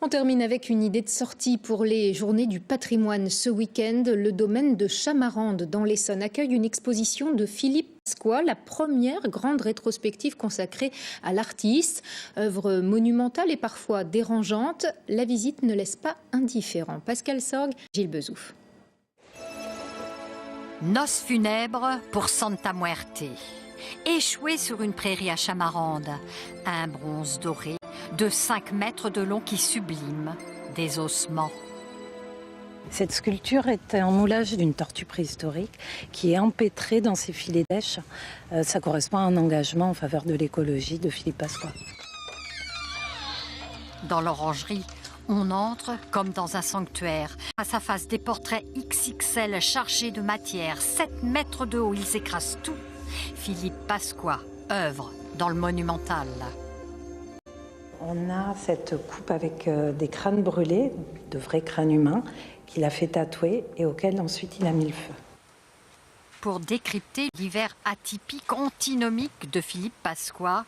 On termine avec une idée de sortie pour les Journées du patrimoine. Ce week-end, le domaine de Chamarande dans l'Essonne accueille une exposition de Philippe Pasqua, la première grande rétrospective consacrée à l'artiste. Œuvre monumentale et parfois dérangeante, la visite ne laisse pas indifférent. Pascal Sorgue, Gilles Bezouf. Noces funèbres pour Santa Muerte. Échoué sur une prairie à Chamarande, un bronze doré de 5 mètres de long qui sublime des ossements. Cette sculpture est un moulage d'une tortue préhistorique qui est empêtrée dans ses filets d'èche. Ça correspond à un engagement en faveur de l'écologie de Philippe Pasqua. Dans l'orangerie, on entre comme dans un sanctuaire. À sa face, des portraits XXL chargés de matière. 7 mètres de haut, ils écrasent tout. Philippe Pasqua œuvre dans le monumental. On a cette coupe avec des crânes brûlés, de vrais crânes humains, qu'il a fait tatouer et auquel ensuite il a mis le feu. Pour décrypter l'hiver atypique antinomique de Philippe Pasqua,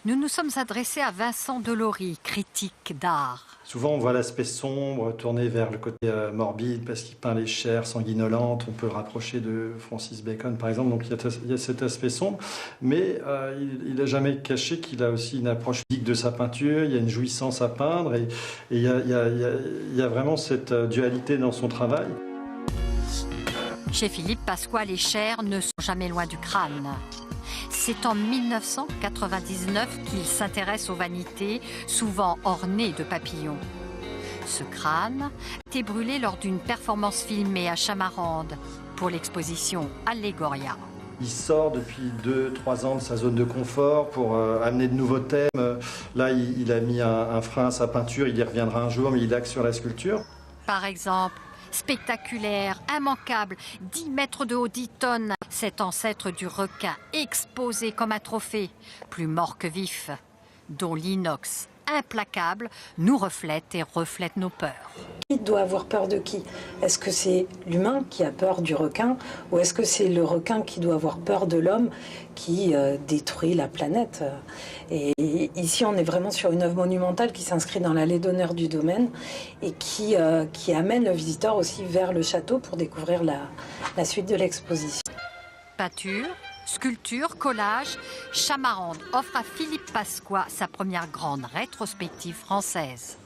nous nous sommes adressés à Vincent Delory, critique d'art. Souvent, on voit l'aspect sombre, tourné vers le côté morbide, parce qu'il peint les chairs sanguinolentes. On peut le rapprocher de Francis Bacon, par exemple. Donc, il y a cet aspect sombre. Mais il n'a jamais caché qu'il a aussi une approche ludique de sa peinture. Il y a une jouissance à peindre. Et il y a vraiment cette dualité dans son travail. Chez Philippe Pasqua, les chairs ne sont jamais loin du crâne. C'est en 1999 qu'il s'intéresse aux vanités, souvent ornées de papillons. Ce crâne a été brûlé lors d'une performance filmée à Chamarande pour l'exposition Allegoria. Il sort depuis 2-3 ans de sa zone de confort pour amener de nouveaux thèmes. Là, il a mis un frein à sa peinture, il y reviendra un jour, mais il axe sur la sculpture. Par exemple, spectaculaire, immanquable, 10 mètres de haut, 10 tonnes. Cet ancêtre du requin exposé comme un trophée, plus mort que vif, dont l'inox implacable nous reflète et reflète nos peurs. Qui doit avoir peur de qui? Est-ce que c'est l'humain qui a peur du requin ou est-ce que c'est le requin qui doit avoir peur de l'homme qui détruit la planète? Et ici, on est vraiment sur une œuvre monumentale qui s'inscrit dans l'allée d'honneur du domaine et qui amène le visiteur aussi vers le château pour découvrir la suite de l'exposition. Peinture, sculpture, collage, Chamarande offre à Philippe Pasqua sa première grande rétrospective française.